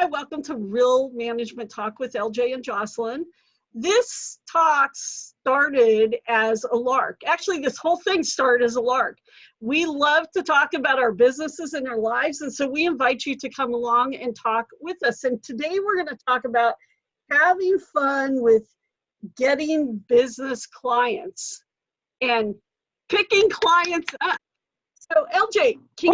Hi, welcome to Real Management Talk with LJ and Jocelyn. This talk started as a lark. Actually, this whole thing started as a lark. We love to talk about our businesses and our lives, and so we invite you to come along and talk with us. And today we're going to talk about having fun with getting business clients and picking clients up. So LJ, can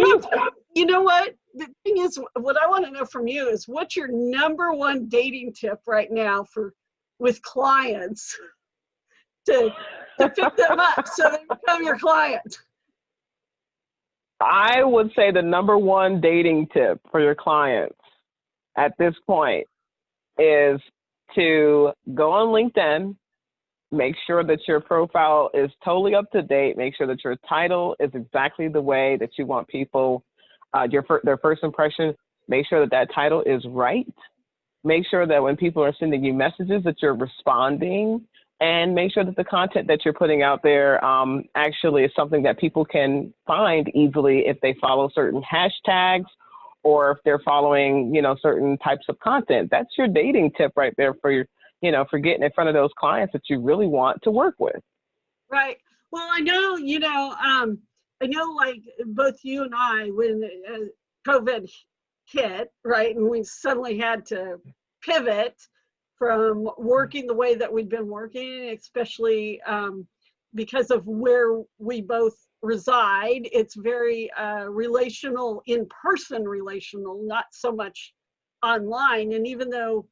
you know what? The thing is, what I want to know from you is what's your number one dating tip right now with clients to pick them up so they become your client? I would say the number one dating tip for your clients at this point is to go on LinkedIn, make sure that your profile is totally up to date, make sure that your title is exactly the way that you want people, their first impression, make sure that that title is right. Make sure that when people are sending you messages that you're responding, and make sure that the content that you're putting out there actually is something that people can find easily if they follow certain hashtags or if they're following, certain types of content. That's your dating tip right there for your, for getting in front of those clients that you really want to work with. Right. Well, I know, like both you and I, when COVID hit, right, and we suddenly had to pivot from working the way that we'd been working, especially because of where we both reside. It's very relational, in-person relational, not so much online. And even though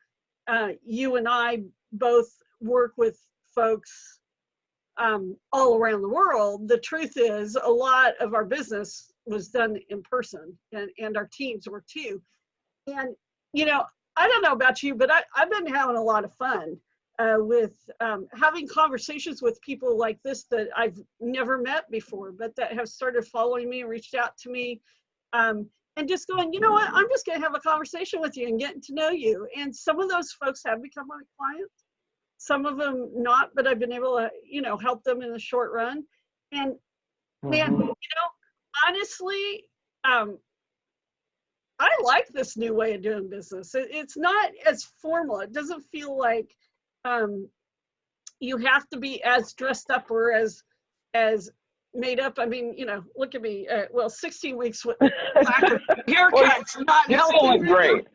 you and I both work with folks all around the world, the truth is a lot of our business was done in person, and our teams were too. And, I don't know about you, but I've been having a lot of fun with having conversations with people like this that I've never met before, but that have started following me and reached out to me, and just going, you know what, I'm just going to have a conversation with you and getting to know you. And some of those folks have become my clients. Some of them not, but I've been able to, help them in the short run. And man, honestly, I like this new way of doing business. It's not as formal. It doesn't feel like you have to be as dressed up or as made up. I mean, look at me. 16 weeks with lack of haircuts, not you healthy. Still look great.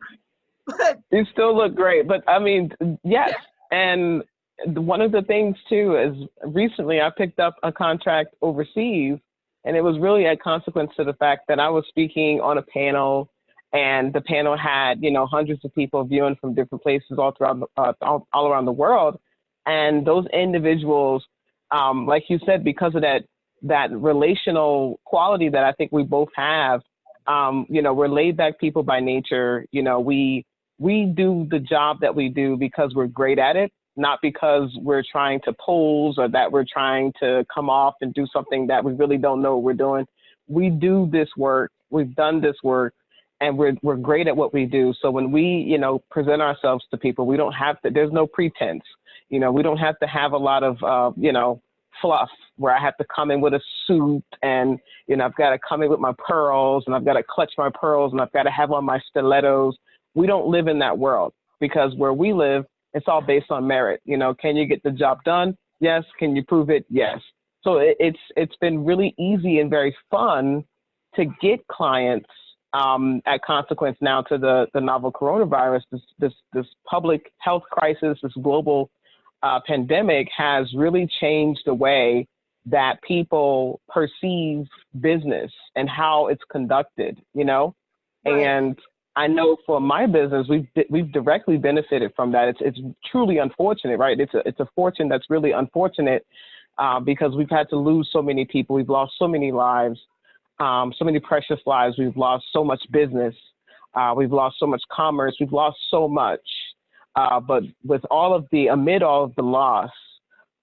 But you still look great. But I mean, yes. Yeah. And one of the things too is recently I picked up a contract overseas, and it was really a consequence to the fact that I was speaking on a panel, and the panel had, hundreds of people viewing from different places all around the world. And those individuals, like you said, because of that relational quality that I think we both have, we're laid back people by nature. We do the job that we do because we're great at it, not because we're trying to pose or that we're trying to come off and do something that we really don't know what we're doing. We do this work, we've done this work, and we're great at what we do. So when we, present ourselves to people, we don't have to, there's no pretense. We don't have to have a lot of, fluff where I have to come in with a suit and, I've got to come in with my pearls and I've got to clutch my pearls and I've got to have on my stilettos. We don't live in that world, because where we live, it's all based on merit. Can you get the job done? Yes. Can you prove it? Yes. So it's been really easy and very fun to get clients at consequence now to the novel coronavirus. This public health crisis, this global pandemic has really changed the way that people perceive business and how it's conducted, Right. And I know for my business, we've directly benefited from that. It's truly unfortunate, right? It's a fortune that's really unfortunate because we've had to lose so many people. We've lost so many lives, so many precious lives. We've lost so much business. We've lost so much commerce. We've lost so much. But amid all of the loss,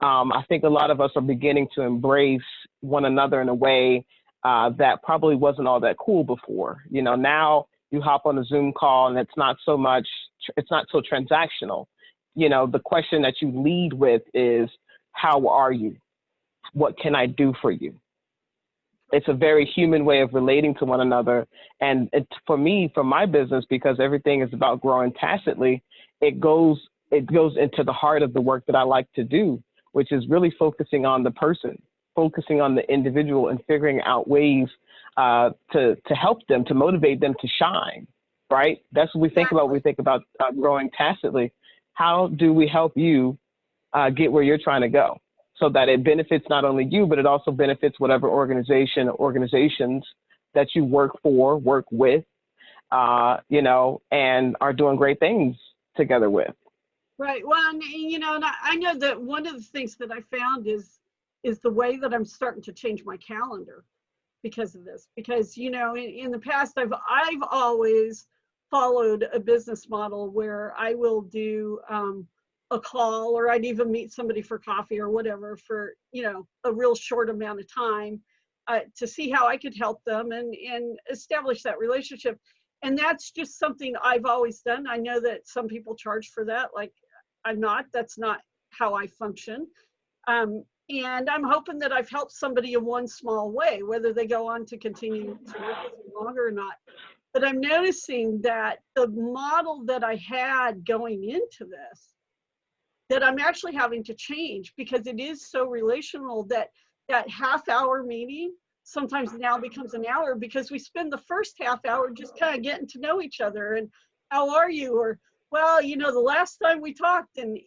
I think a lot of us are beginning to embrace one another in a way that probably wasn't all that cool before. Now you hop on a Zoom call and it's not so transactional. The question that you lead with is, how are you? What can I do for you? it's a very human way of relating to one another. And for me, for my business, because everything is about growing tacitly, it goes into the heart of the work that I like to do, which is really focusing on the person, focusing on the individual, and figuring out ways to help them, to motivate them to shine, right? That's what we think about when we think about growing tacitly. How do we help you get where you're trying to go, so that it benefits not only you, but it also benefits whatever organization or organizations that you work for, work with, you know, and are doing great things together with. Right. Well, and, you know, and I know that one of the things that I found is the way that I'm starting to change my calendar because of this. Because, you know, in the past, I've always followed a business model where I will do a call, or I'd even meet somebody for coffee or whatever for, you know, a real short amount of time to see how I could help them and establish that relationship. And that's just something I've always done. I know that some people charge for that. Like, that's not how I function. And I'm hoping that I've helped somebody in one small way, whether they go on to continue to work with me longer or not. But I'm noticing that the model that I had going into this, that I'm actually having to change, because it is so relational, that half-hour meeting sometimes now becomes an hour, because we spend the first half hour just kind of getting to know each other and how are you, or, well, you know, the last time we talked, and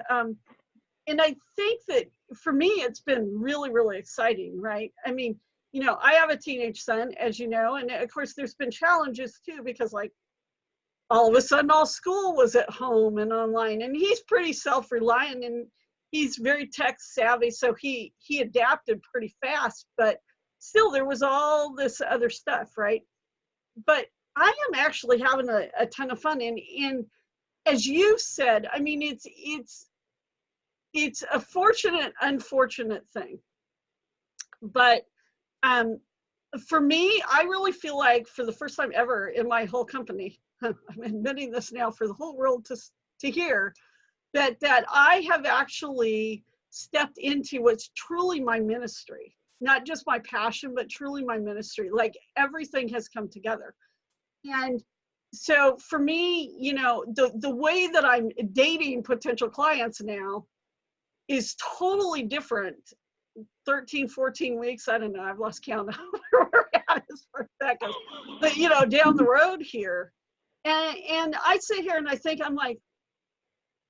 I think that for me it's been really, really exciting, right? I mean, you know, I have a teenage son, as you know, and of course there's been challenges too, because like all of a sudden all school was at home and online, and he's pretty self-reliant and he's very tech savvy, so he adapted pretty fast, but still there was all this other stuff, right? But I am actually having a ton of fun, and as you said, I mean, it's a fortunate, unfortunate thing, but for me, I really feel like for the first time ever in my whole company, I'm admitting this now for the whole world to hear, that I have actually stepped into what's truly my ministry, not just my passion, but truly my ministry. Like, everything has come together. And so for me, you know, the way that I'm dating potential clients now is totally different. 13, 14 weeks, I don't know, I've lost count of where we're at as far as that goes. But, you know, down the road here. And I sit here and I think, I'm like,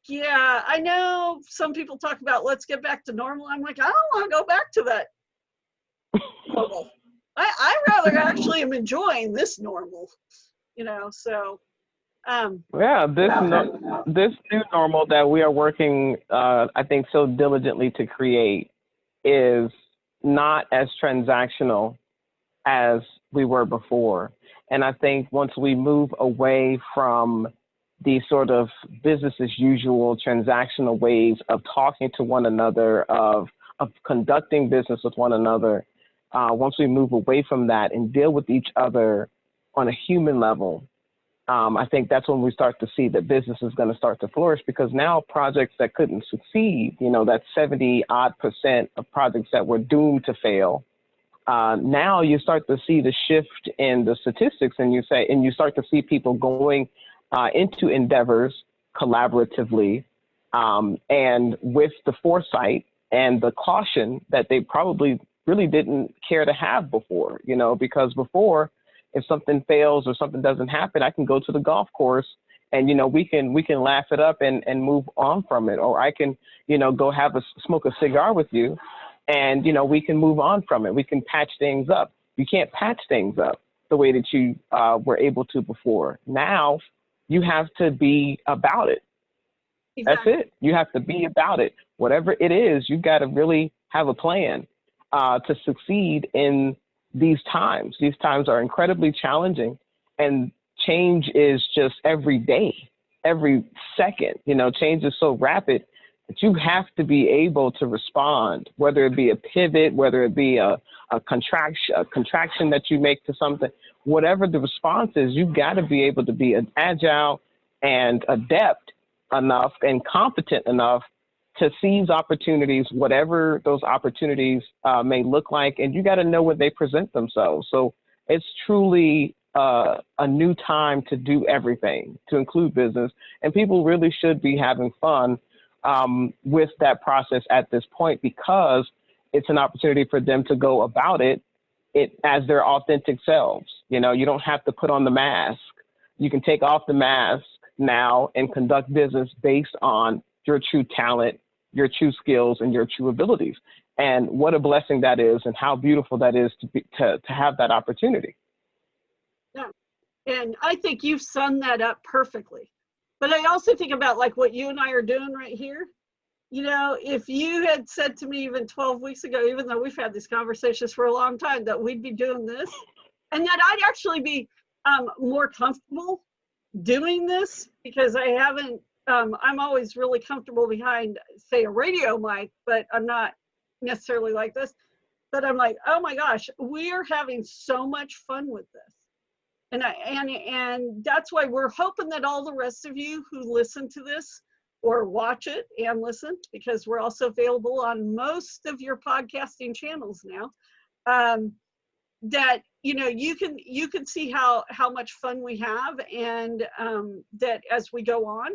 yeah, I know some people talk about let's get back to normal. I'm like, I don't want to go back to that normal. I rather actually am enjoying this normal, you know, so. Yeah, this new normal that we are working, I think, so diligently to create is not as transactional as we were before. And I think once we move away from the sort of business as usual transactional ways of talking to one another, of conducting business with one another, once we move away from that and deal with each other on a human level, I think that's when we start to see that business is going to start to flourish, because now projects that couldn't succeed, you know, that 70% of projects that were doomed to fail, now you start to see the shift in the statistics, and you start to see people going into endeavors collaboratively, and with the foresight and the caution that they probably really didn't care to have before, you know, because before, if something fails or something doesn't happen, I can go to the golf course and, you know, we can laugh it up and move on from it. Or I can, you know, go smoke a cigar with you and, you know, we can move on from it. We can patch things up. You can't patch things up the way that you were able to before. Now you have to be about it. Exactly. That's it. You have to be about it. Whatever it is, you've got to really have a plan to succeed in these times. These times are incredibly challenging, and change is just every day, every second. You know, change is so rapid that you have to be able to respond, whether it be a pivot, whether it be a contraction that you make to something, whatever the response is, you've got to be able to be agile and adept enough and competent enough to seize opportunities, whatever those opportunities may look like, and you got to know when they present themselves. So it's truly a new time to do everything, to include business, and people really should be having fun with that process at this point, because it's an opportunity for them to go about it as their authentic selves. You know, you don't have to put on the mask. You can take off the mask now and conduct business based on your true talent, your true skills, and your true abilities. And what a blessing that is, and how beautiful that is to have that opportunity. Yeah. And I think you've summed that up perfectly. But I also think about like what you and I are doing right here. You know, if you had said to me even 12 weeks ago, even though we've had these conversations for a long time, that we'd be doing this, and that I'd actually be more comfortable doing this, because I haven't, I'm always really comfortable behind, say, a radio mic, but I'm not necessarily like this. But I'm like, oh my gosh, we're having so much fun with this. And that's why we're hoping that all the rest of you who listen to this or watch it and listen, because we're also available on most of your podcasting channels now, that you know you can see how much fun we have, and that as we go on,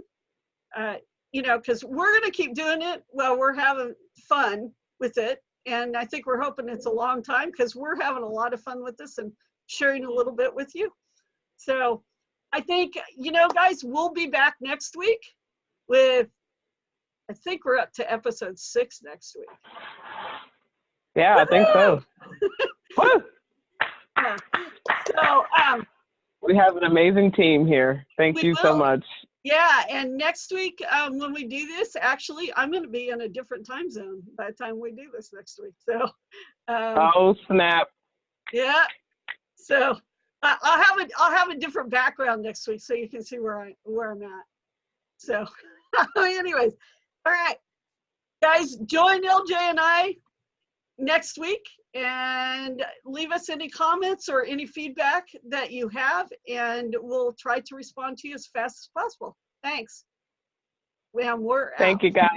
you know, because we're going to keep doing it while we're having fun with it. And I think we're hoping it's a long time, because we're having a lot of fun with this and sharing a little bit with you. So I think, you know, guys, we'll be back next week with, I think we're up to episode 6 next week. Yeah, I think so. Yeah. So we have an amazing team here. Thank you so much. Yeah, and next week when we do this, actually, I'm going to be in a different time zone by the time we do this next week. So. Oh snap! Yeah. So I'll have a different background next week, so you can see where I'm at. So, anyways, all right, guys, join LJ and I next week, and leave us any comments or any feedback that you have, and we'll try to respond to you as fast as possible. Thanks. We're out. Thank you, guys.